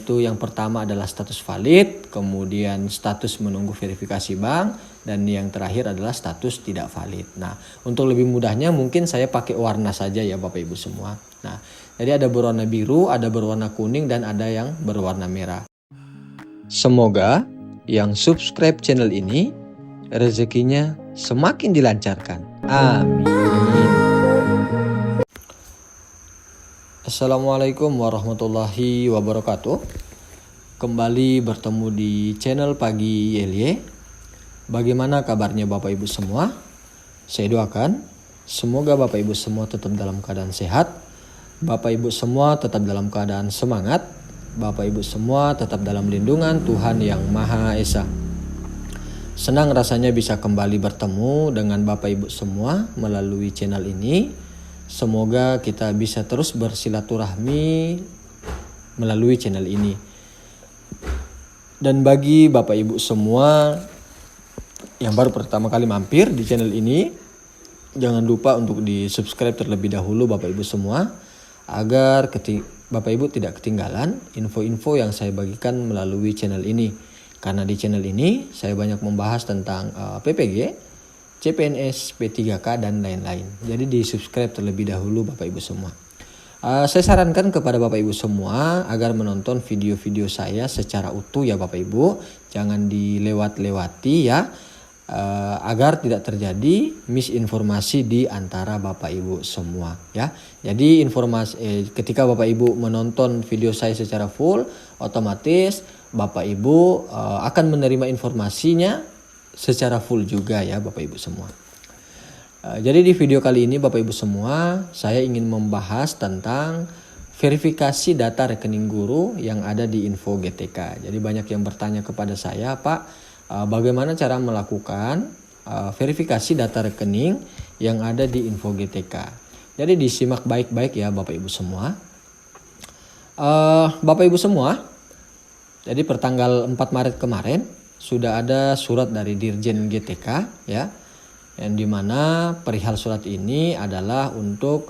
Itu yang pertama adalah status valid, kemudian status menunggu verifikasi bank, dan yang terakhir adalah status tidak valid. Nah, untuk lebih mudahnya mungkin saya pakai warna saja ya Bapak Ibu semua. Nah, jadi ada berwarna biru, ada berwarna kuning, dan ada yang berwarna merah. Semoga yang subscribe channel ini rezekinya semakin dilancarkan. Amin. Assalamualaikum warahmatullahi wabarakatuh. Kembali bertemu di channel Pagi Yelye. Bagaimana kabarnya Bapak Ibu semua? Saya doakan semoga Bapak Ibu semua tetap dalam keadaan sehat. Bapak Ibu semua tetap dalam keadaan semangat. Bapak Ibu semua tetap dalam lindungan Tuhan Yang Maha Esa. Senang rasanya bisa kembali bertemu dengan Bapak Ibu semua melalui channel ini. Semoga kita bisa terus bersilaturahmi melalui channel ini. Dan bagi Bapak Ibu semua yang baru pertama kali mampir di channel ini, jangan lupa untuk di subscribe terlebih dahulu Bapak Ibu semua, agar Bapak Ibu tidak ketinggalan info-info yang saya bagikan melalui channel ini. Karena di channel ini saya banyak membahas tentang PPG, CPNS, P3K, dan lain-lain. Jadi di subscribe terlebih dahulu Bapak Ibu semua. Saya sarankan kepada Bapak Ibu semua agar menonton video-video saya secara utuh ya Bapak Ibu. Jangan dilewat-lewati ya, agar tidak terjadi misinformasi di antara Bapak Ibu semua ya. Jadi ketika Bapak Ibu menonton video saya secara full, otomatis Bapak Ibu akan menerima informasinya secara full juga ya Bapak Ibu semua. Jadi di video kali ini Bapak Ibu semua, saya ingin membahas tentang verifikasi data rekening guru yang ada di Info GTK. Jadi banyak yang bertanya kepada saya, Pak, bagaimana cara melakukan verifikasi data rekening yang ada di Info GTK. Jadi disimak baik-baik ya Bapak Ibu semua. Bapak Ibu semua, jadi pertanggal 4 Maret kemarin sudah ada surat dari Dirjen GTK ya, yang dimana perihal surat ini adalah untuk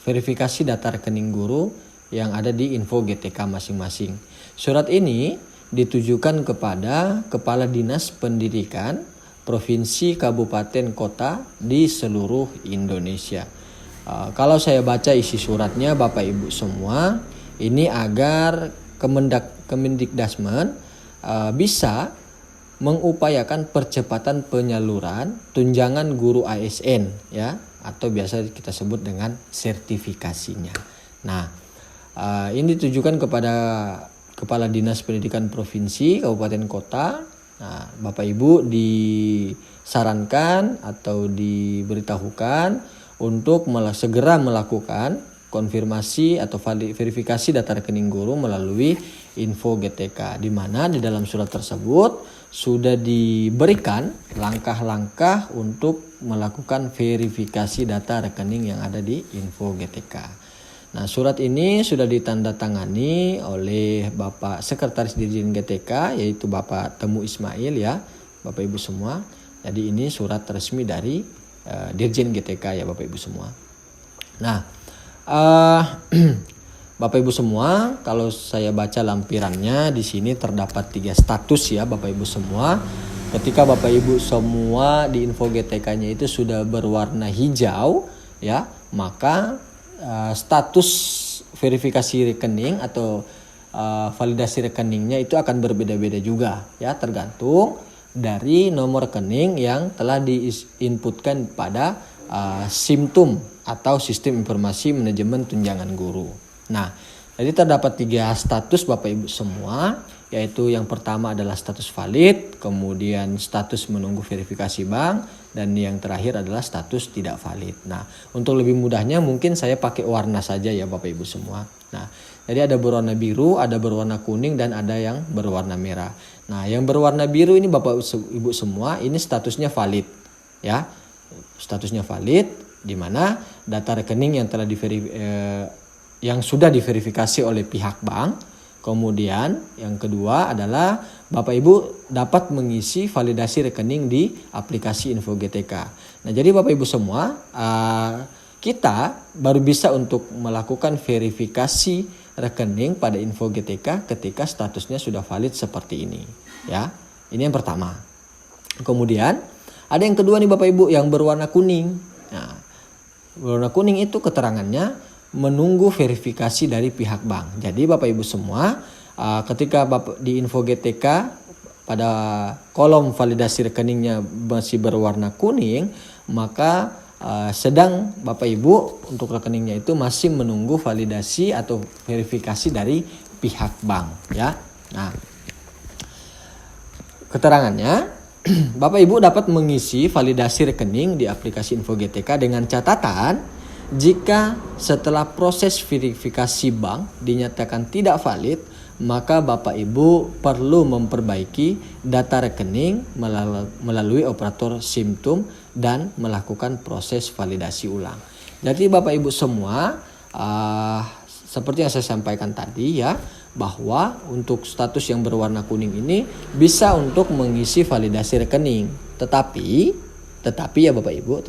verifikasi data rekening guru yang ada di Info GTK masing-masing. Surat ini ditujukan kepada Kepala Dinas Pendidikan Provinsi, Kabupaten, Kota di seluruh Indonesia. Kalau saya baca isi suratnya Bapak Ibu semua, ini agar Kemendikbudristek bisa mengupayakan percepatan penyaluran tunjangan guru ASN ya, atau biasa kita sebut dengan sertifikasinya. Nah, ini ditujukan kepada Kepala Dinas Pendidikan Provinsi, Kabupaten, Kota. Nah, Bapak Ibu disarankan atau diberitahukan untuk segera melakukan konfirmasi atau verifikasi data rekening guru melalui Info GTK, di mana di dalam surat tersebut sudah diberikan langkah-langkah untuk melakukan verifikasi data rekening yang ada di Info GTK. Nah, surat ini sudah ditandatangani oleh Bapak Sekretaris Dirjen GTK, yaitu Bapak Temu Ismail ya Bapak Ibu semua. Jadi ini surat resmi dari Dirjen GTK ya Bapak Ibu semua. Nah, Bapak Ibu semua, kalau saya baca lampirannya di sini terdapat 3 status ya Bapak Ibu semua. Ketika Bapak Ibu semua di Info GTK-nya itu sudah berwarna hijau ya, maka status verifikasi rekening atau validasi rekeningnya itu akan berbeda-beda juga ya, tergantung dari nomor rekening yang telah diinputkan pada SIMTUM atau Sistem Informasi Manajemen Tunjangan Guru. Nah, jadi terdapat 3 status Bapak Ibu semua, yaitu yang pertama adalah status valid, kemudian status menunggu verifikasi bank, dan yang terakhir adalah status tidak valid. Nah, untuk lebih mudahnya mungkin saya pakai warna saja ya Bapak Ibu semua. Nah, jadi ada berwarna biru, ada berwarna kuning, dan ada yang berwarna merah. Nah, yang berwarna biru ini Bapak Ibu semua, ini statusnya valid ya. Statusnya valid, di mana data rekening yang telah yang sudah diverifikasi oleh pihak bank. Kemudian yang kedua adalah Bapak Ibu dapat mengisi validasi rekening di aplikasi Info GTK. Nah, jadi Bapak Ibu semua, kita baru bisa untuk melakukan verifikasi rekening pada info GTK ketika statusnya sudah valid seperti ini. Ya, ini yang pertama. Kemudian ada yang kedua nih Bapak Ibu yang berwarna kuning. Nah, berwarna kuning itu keterangannya menunggu verifikasi dari pihak bank. Jadi Bapak Ibu semua ketika di info GTK pada kolom validasi rekeningnya masih berwarna kuning, maka sedang Bapak Ibu untuk rekeningnya itu masih menunggu validasi atau verifikasi dari pihak bank ya. Nah, keterangannya Bapak Ibu dapat mengisi validasi rekening di aplikasi Info GTK dengan catatan jika setelah proses verifikasi bank dinyatakan tidak valid, maka Bapak Ibu perlu memperbaiki data rekening melalui operator SIMTUM dan melakukan proses validasi ulang. Jadi Bapak Ibu semua seperti yang saya sampaikan tadi ya, bahwa untuk status yang berwarna kuning ini bisa untuk mengisi validasi rekening. Tetapi ya Bapak Ibu,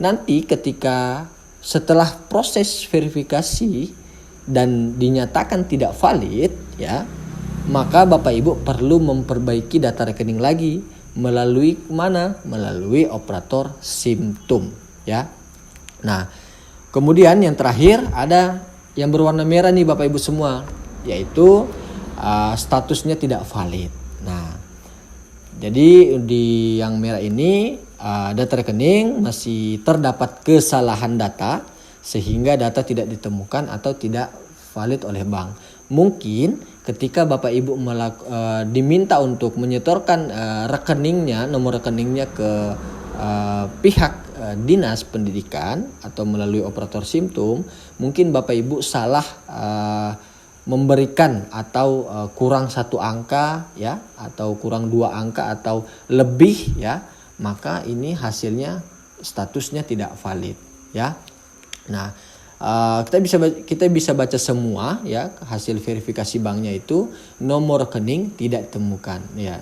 nanti ketika setelah proses verifikasi dan dinyatakan tidak valid ya, maka Bapak Ibu perlu memperbaiki data rekening lagi melalui mana? Melalui operator SIMTUM ya. Nah, kemudian yang terakhir ada yang berwarna merah nih Bapak Ibu semua, yaitu statusnya tidak valid. Nah, jadi di yang merah ini data rekening masih terdapat kesalahan data sehingga data tidak ditemukan atau tidak valid oleh bank. Mungkin ketika Bapak Ibu diminta untuk menyetorkan rekeningnya, nomor rekeningnya ke pihak dinas pendidikan atau melalui operator SIMTUM, mungkin Bapak Ibu salah memberikan atau kurang 1 angka ya, atau kurang 2 angka atau lebih ya, maka ini hasilnya statusnya tidak valid ya. Nah, kita bisa baca semua ya, hasil verifikasi banknya itu nomor rekening tidak ditemukan ya.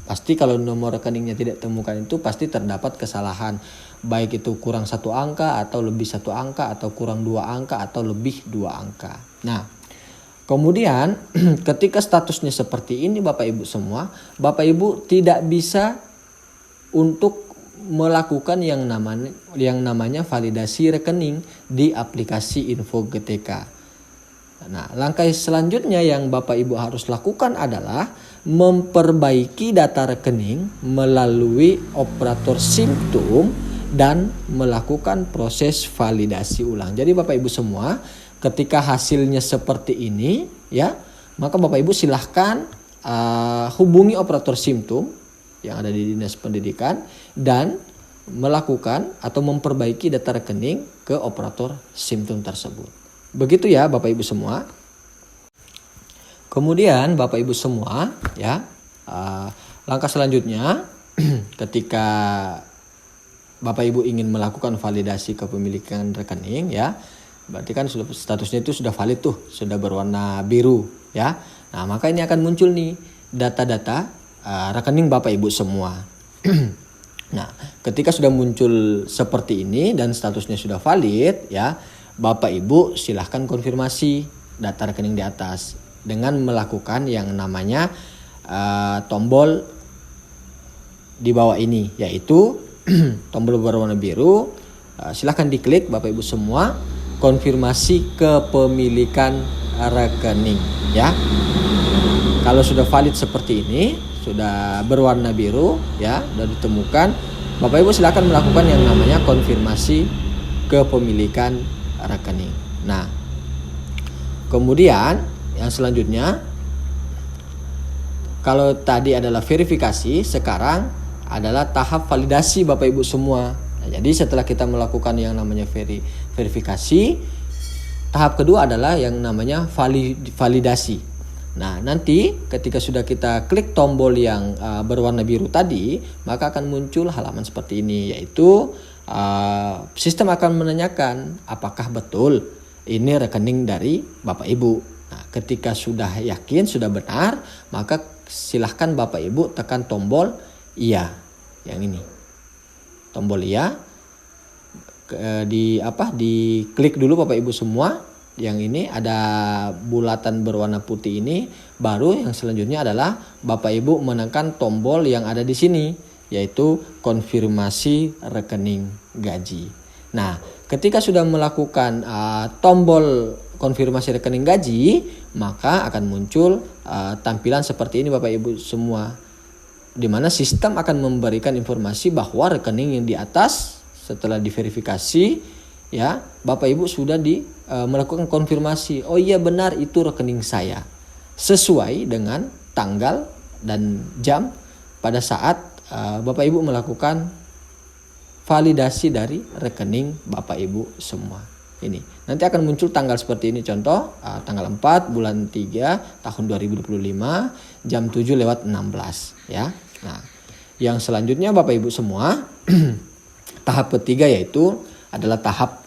Pasti kalau nomor rekeningnya tidak ditemukan itu pasti terdapat kesalahan, baik itu kurang 1 angka atau lebih 1 angka atau kurang 2 angka atau lebih 2 angka. Nah, kemudian ketika statusnya seperti ini Bapak Ibu semua, Bapak Ibu tidak bisa untuk melakukan yang namanya validasi rekening di aplikasi Info GTK. Nah, langkah selanjutnya yang Bapak Ibu harus lakukan adalah memperbaiki data rekening melalui operator SIMTUM dan melakukan proses validasi ulang. Jadi Bapak Ibu semua, ketika hasilnya seperti ini ya, maka Bapak Ibu silahkan hubungi operator SIMTUM yang ada di Dinas Pendidikan dan melakukan atau memperbaiki data rekening ke operator SIMTUM tersebut. Begitu ya Bapak Ibu semua. Kemudian Bapak Ibu semua ya, langkah selanjutnya ketika Bapak Ibu ingin melakukan validasi kepemilikan rekening ya, berarti kan statusnya itu sudah valid tuh, sudah berwarna biru ya. Nah, maka ini akan muncul nih data-data rekening Bapak Ibu semua. Nah, ketika sudah muncul seperti ini dan statusnya sudah valid ya, Bapak Ibu silahkan konfirmasi data rekening di atas dengan melakukan yang namanya tombol di bawah ini, yaitu tombol berwarna biru. Silahkan diklik Bapak Ibu semua, konfirmasi kepemilikan rekening ya. Kalau sudah valid seperti ini, sudah berwarna biru ya, sudah ditemukan, Bapak Ibu silakan melakukan yang namanya konfirmasi kepemilikan rekening. Nah, kemudian yang selanjutnya, kalau tadi adalah verifikasi, sekarang adalah tahap validasi Bapak Ibu semua. Nah, jadi setelah kita melakukan yang namanya verifikasi, tahap kedua adalah yang namanya validasi. Nah, nanti ketika sudah kita klik tombol yang berwarna biru tadi, maka akan muncul halaman seperti ini, yaitu sistem akan menanyakan apakah betul ini rekening dari Bapak Ibu. Nah, ketika sudah yakin, sudah benar, maka silahkan Bapak Ibu tekan tombol iya, yang ini, tombol iya. Diklik dulu Bapak Ibu semua yang ini ada bulatan berwarna putih ini, baru yang selanjutnya adalah Bapak Ibu menekan tombol yang ada di sini, yaitu konfirmasi rekening gaji. Nah, ketika sudah melakukan tombol konfirmasi rekening gaji, maka akan muncul tampilan seperti ini Bapak Ibu semua, di mana sistem akan memberikan informasi bahwa rekening yang di atas setelah diverifikasi, ya, Bapak Ibu sudah melakukan konfirmasi. Oh iya benar, itu rekening saya. Sesuai dengan tanggal dan jam pada saat Bapak Ibu melakukan validasi dari rekening Bapak Ibu semua. Ini nanti akan muncul tanggal seperti ini, contoh tanggal 4 bulan 3 tahun 2025 jam 7:16 ya. Nah, yang selanjutnya Bapak Ibu semua tahap ketiga yaitu adalah tahap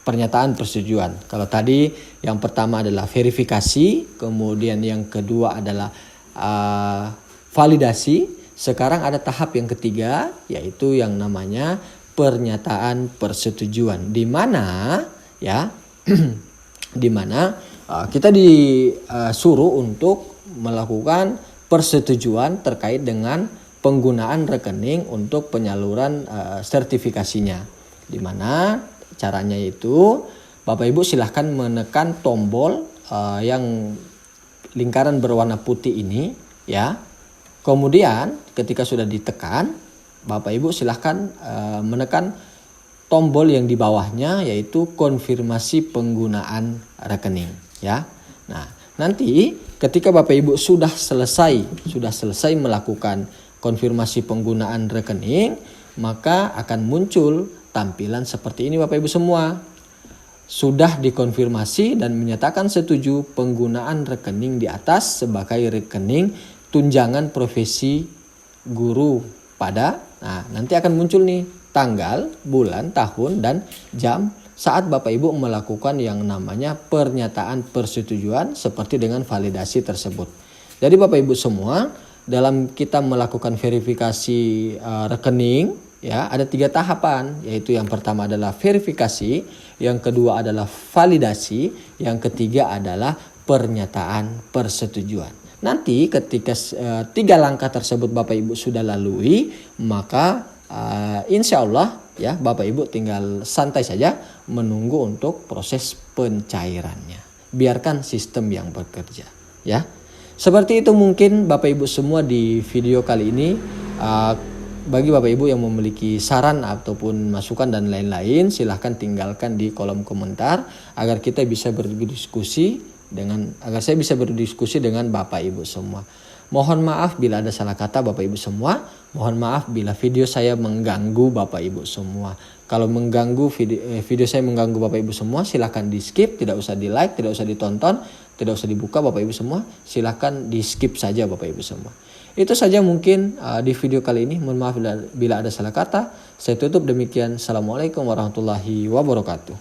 pernyataan persetujuan. Kalau tadi yang pertama adalah verifikasi, kemudian yang kedua adalah validasi. Sekarang ada tahap yang ketiga, yaitu yang namanya pernyataan persetujuan, di mana ya di mana kita disuruh untuk melakukan persetujuan terkait dengan penggunaan rekening untuk penyaluran sertifikasinya, di mana caranya itu Bapak Ibu silahkan menekan tombol yang lingkaran berwarna putih ini ya. Kemudian ketika sudah ditekan, Bapak Ibu silahkan menekan tombol yang di bawahnya, yaitu konfirmasi penggunaan rekening ya. Nah, nanti ketika Bapak Ibu sudah selesai melakukan konfirmasi penggunaan rekening, maka akan muncul tampilan seperti ini Bapak Ibu semua. Sudah dikonfirmasi dan menyatakan setuju penggunaan rekening di atas sebagai rekening tunjangan profesi guru pada. Nah, nanti akan muncul nih tanggal, bulan, tahun, dan jam saat Bapak Ibu melakukan yang namanya pernyataan persetujuan seperti dengan validasi tersebut. Jadi Bapak Ibu semua, dalam kita melakukan verifikasi rekening ya, ada 3 tahapan, yaitu yang pertama adalah verifikasi, yang kedua adalah validasi, yang ketiga adalah pernyataan persetujuan. Nanti ketika 3 langkah tersebut Bapak Ibu sudah lalui, maka insya Allah ya Bapak Ibu tinggal santai saja menunggu untuk proses pencairannya. Biarkan sistem yang bekerja ya. Seperti itu mungkin Bapak Ibu semua di video kali ini. Bagi Bapak Ibu yang memiliki saran ataupun masukan dan lain-lain, silahkan tinggalkan di kolom komentar agar kita bisa berdiskusi agar saya bisa berdiskusi dengan Bapak Ibu semua. Mohon maaf bila ada salah kata Bapak Ibu semua. Mohon maaf bila video saya mengganggu Bapak Ibu semua. Kalau mengganggu video saya mengganggu Bapak Ibu semua, silahkan di skip, tidak usah di like, tidak usah ditonton, tidak usah dibuka Bapak Ibu semua. Silahkan di skip saja Bapak Ibu semua. Itu saja mungkin di video kali ini. Mohon maaf bila ada salah kata. Saya tutup demikian. Assalamualaikum warahmatullahi wabarakatuh.